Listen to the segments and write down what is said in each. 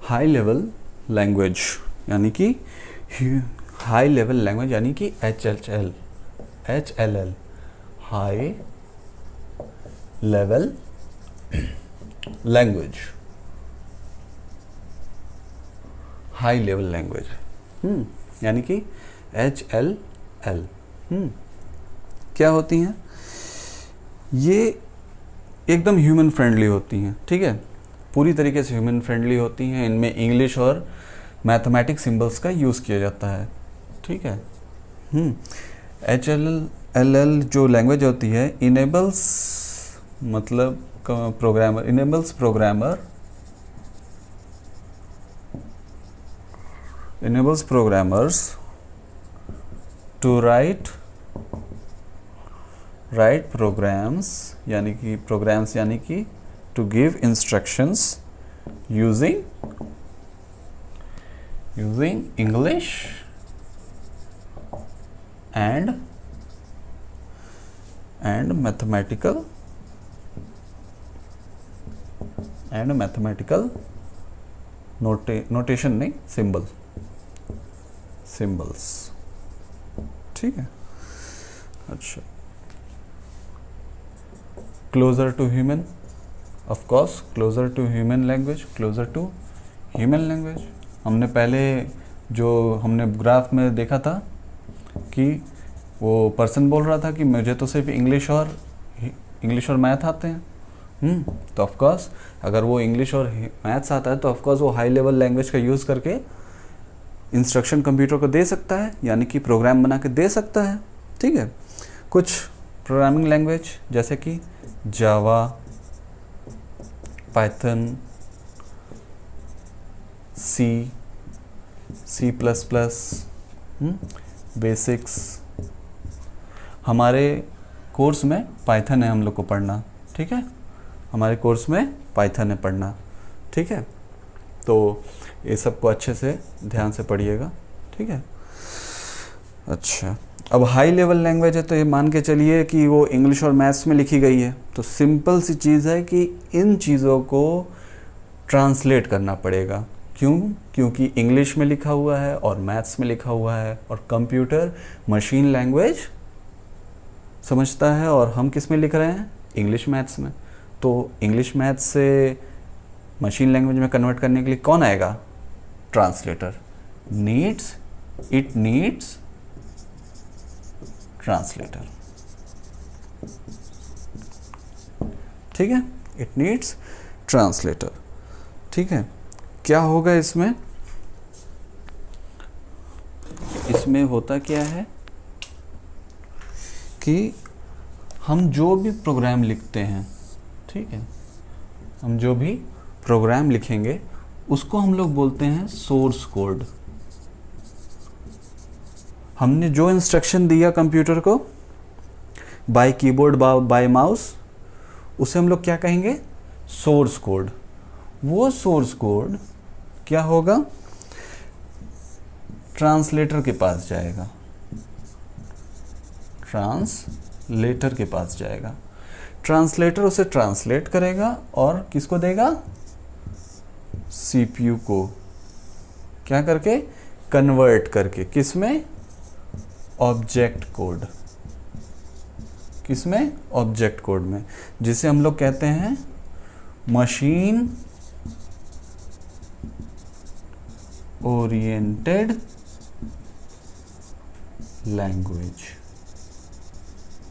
High level language यानी कि high level language यानी कि HLL high level language, high level language यानी कि HLL क्या होती हैं? ये एकदम ह्यूमन फ्रेंडली होती हैं, ठीक है, पूरी तरीके से ह्यूमन फ्रेंडली होती हैं। इनमें इंग्लिश और मैथमेटिक्स सिंबल्स का यूज़ किया जाता है, ठीक है। HLL जो लैंग्वेज होती है इनेबल्स मतलब programmer, enables programmers to write programs यानी कि to give instructions using English and mathematical notation नहीं, सिंबल्स, ठीक है। अच्छा, closer to human, of course closer to human language. हमने पहले जो हमने ग्राफ में देखा था कि वो पर्सन बोल रहा था कि मुझे तो सिर्फ इंग्लिश और मैथ आते हैं। तो ऑफ कोर्स अगर वो इंग्लिश और मैथ्स आता है तो ऑफ कोर्स वो हाई लेवल लैंग्वेज का यूज़ करके इंस्ट्रक्शन कंप्यूटर को दे सकता है, यानी कि प्रोग्राम बना के दे सकता है, ठीक है। कुछ प्रोग्रामिंग लैंग्वेज जैसे कि Java, Python, C plus plus, basics. हमारे कोर्स में पाइथन है हम लोग को पढ़ना, ठीक है, हमारे कोर्स में पाइथन है पढ़ना, ठीक है। तो ये सबको अच्छे से ध्यान से पढ़िएगा, ठीक है। अच्छा, अब हाई लेवल लैंग्वेज है तो ये मान के चलिए कि वो इंग्लिश और मैथ्स में लिखी गई है, तो सिंपल सी चीज़ है कि इन चीज़ों को ट्रांसलेट करना पड़ेगा। क्यों? क्योंकि इंग्लिश में लिखा हुआ है और मैथ्स में लिखा हुआ है, और कंप्यूटर मशीन लैंग्वेज समझता है, और हम किस में लिख रहे हैं? इंग्लिश मैथ्स में। तो इंग्लिश मैथ्स से मशीन लैंग्वेज में कन्वर्ट करने के लिए कौन आएगा? ट्रांसलेटर। इट नीड्स ट्रांसलेटर, ठीक है, इट नीड्स ट्रांसलेटर, ठीक है। क्या होगा इसमें होता क्या है कि हम जो भी प्रोग्राम लिखते हैं, ठीक है, हम जो भी प्रोग्राम लिखेंगे उसको हम लोग बोलते हैं सोर्स कोड। हमने जो इंस्ट्रक्शन दिया कंप्यूटर को बाय कीबोर्ड बाय माउस, उसे हम लोग क्या कहेंगे? Source code. वो सोर्स कोड क्या होगा? ट्रांसलेटर के पास जाएगा, ट्रांसलेटर के पास जाएगा। ट्रांसलेटर उसे ट्रांसलेट करेगा और किसको देगा? सीपीयू को। क्या करके? कन्वर्ट करके। किसमें? Object code. किसमें? ऑब्जेक्ट कोड में, जिसे हम लोग कहते हैं मशीन ओरिएंटेड लैंग्वेज,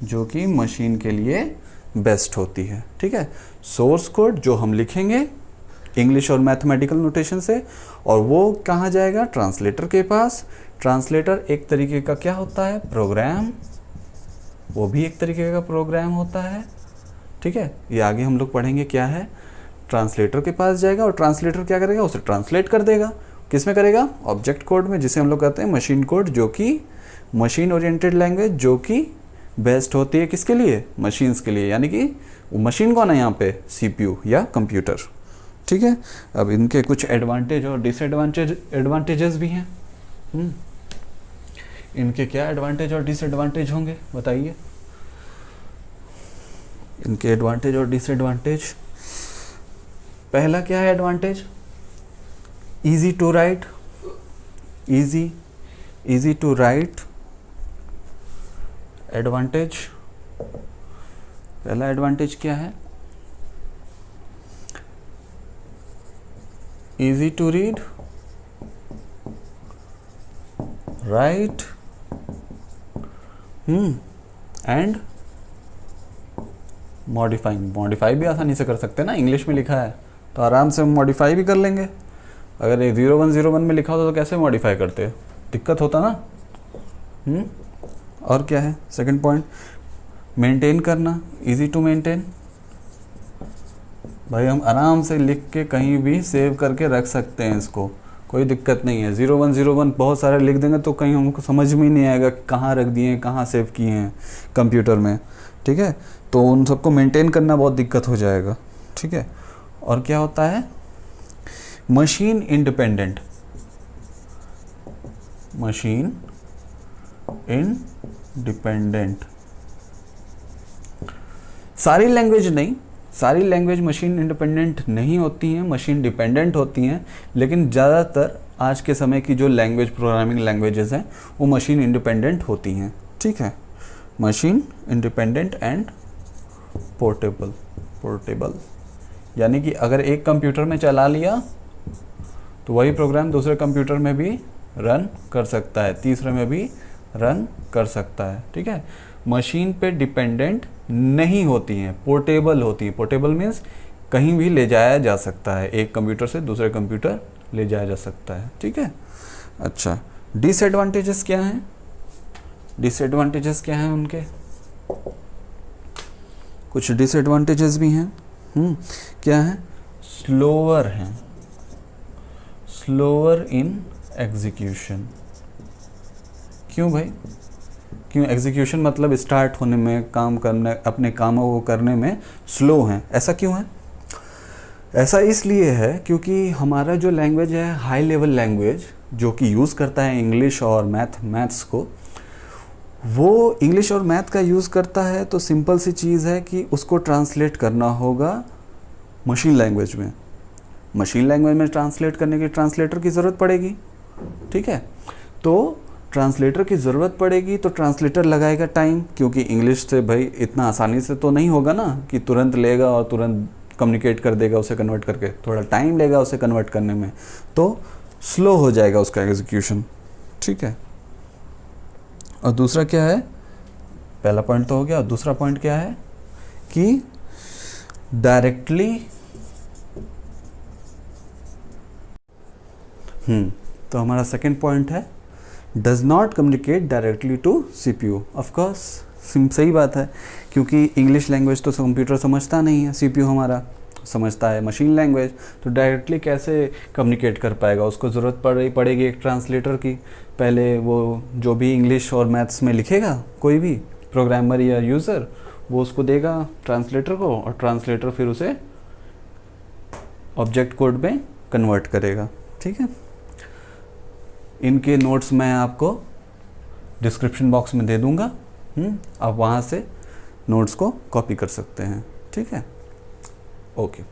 जो कि मशीन के लिए बेस्ट होती है, ठीक है। सोर्स कोड जो हम लिखेंगे इंग्लिश और मैथमेटिकल नोटेशन से, और वो कहाँ जाएगा? ट्रांसलेटर के पास। ट्रांसलेटर एक तरीके का क्या होता है? प्रोग्राम। वो भी एक तरीके का प्रोग्राम होता है, ठीक है। ये आगे हम लोग पढ़ेंगे क्या है। ट्रांसलेटर के पास जाएगा और ट्रांसलेटर क्या करेगा? उसे ट्रांसलेट कर देगा। किस में करेगा? ऑब्जेक्ट कोड में, जिसे हम लोग कहते हैं मशीन कोड, जो कि मशीन ओरिएंटेड लैंग्वेज, जो कि बेस्ट होती है किसके लिए? मशीन्स के लिए। यानी कि वो मशीन कौन है यहाँ पे? सीपीयू या कंप्यूटर, ठीक है। अब इनके कुछ एडवांटेज और डिसएडवांटेजेस भी हैं। इनके क्या एडवांटेज और डिसएडवांटेज होंगे बताइए? इनके एडवांटेज और डिसएडवांटेज। पहला क्या है advantage? easy to write, easy to write, advantage, पहला एडवांटेज क्या है, easy to read, write, and modify भी आसानी से कर सकते हैं ना, इंग्लिश में लिखा है तो आराम से मॉडिफाई भी कर लेंगे। अगर ये 0101 में लिखा होता तो कैसे मॉडिफाई करते, दिक्कत होता ना। और क्या है सेकंड पॉइंट, मेंटेन करना, इजी टू मेंटेन, भाई हम आराम से लिख के कहीं भी सेव करके रख सकते हैं इसको, कोई दिक्कत नहीं है। 0101 बहुत सारे लिख देंगे तो कहीं हमको समझ में ही नहीं आएगा कहाँ रख दिए हैं, कहाँ सेव किए हैं कंप्यूटर में, ठीक है। तो उन सबको मेंटेन करना बहुत दिक्कत हो जाएगा, ठीक है। और क्या होता है, मशीन इंडिपेंडेंट, मशीन इंडिपेंडेंट, सारी लैंग्वेज नहीं, सारी लैंग्वेज मशीन इंडिपेंडेंट नहीं होती हैं, मशीन डिपेंडेंट होती हैं, लेकिन ज़्यादातर आज के समय की जो लैंग्वेज प्रोग्रामिंग लैंग्वेजेस हैं वो मशीन इंडिपेंडेंट होती हैं, ठीक है। मशीन इंडिपेंडेंट एंड पोर्टेबल, यानी कि अगर एक कंप्यूटर में चला लिया तो वही प्रोग्राम दूसरे कंप्यूटर में भी रन कर सकता है, तीसरे में भी रन कर सकता है, ठीक है। मशीन पे डिपेंडेंट नहीं होती हैं, पोर्टेबल होती हैं। पोर्टेबल मीन्स कहीं भी ले जाया जा सकता है, एक कंप्यूटर से दूसरे कंप्यूटर ले जाया जा सकता है, ठीक है। अच्छा, डिसएडवांटेजेस क्या हैं, डिसएडवांटेजेस क्या हैं उनके, कुछ डिसएडवांटेजेस भी हैं। क्या है, स्लोअर हैं, स्लोअर इन एग्जीक्यूशन। क्यों भाई, क्यों एग्जीक्यूशन मतलब स्टार्ट होने में, काम करने, अपने कामों को करने में स्लो हैं, ऐसा क्यों है? ऐसा इसलिए है क्योंकि हमारा जो लैंग्वेज है हाई लेवल लैंग्वेज जो कि यूज़ करता है इंग्लिश और मैथ्स को, वो इंग्लिश और मैथ का यूज़ करता है, तो सिंपल सी चीज़ है कि उसको ट्रांसलेट करना होगा मशीन लैंग्वेज में। मशीन लैंग्वेज में ट्रांसलेट करने के ट्रांसलेटर की ज़रूरत पड़ेगी, ठीक है। तो ट्रांसलेटर की ज़रूरत पड़ेगी तो ट्रांसलेटर लगाएगा टाइम, क्योंकि इंग्लिश से भाई इतना आसानी से तो नहीं होगा ना कि तुरंत लेगा और तुरंत कम्युनिकेट कर देगा उसे कन्वर्ट करके, थोड़ा टाइम लेगा उसे कन्वर्ट करने में, तो स्लो हो जाएगा उसका एग्जीक्यूशन, ठीक है। और दूसरा क्या है, पहला पॉइंट तो हो गया, और दूसरा पॉइंट क्या है कि डायरेक्टली तो हमारा सेकंड पॉइंट है does not communicate directly to CPU। Of course सही बात है, क्योंकि इंग्लिश लैंग्वेज तो कंप्यूटर समझता नहीं है, CPU हमारा समझता है मशीन लैंग्वेज, तो डायरेक्टली कैसे कम्युनिकेट कर पाएगा, उसको ज़रूरत पड़ेगी एक ट्रांसलेटर की। पहले वो जो भी इंग्लिश और मैथ्स में लिखेगा कोई भी प्रोग्रामर या यूज़र, वो उसको देगा ट्रांसलेटर को, और ट्रांसलेटर फिर उसे ऑब्जेक्ट कोड में कन्वर्ट करेगा, ठीक है। इनके नोट्स मैं आपको डिस्क्रिप्शन बॉक्स में दे दूंगा, आप वहाँ से नोट्स को कॉपी कर सकते हैं, ठीक है। ओके।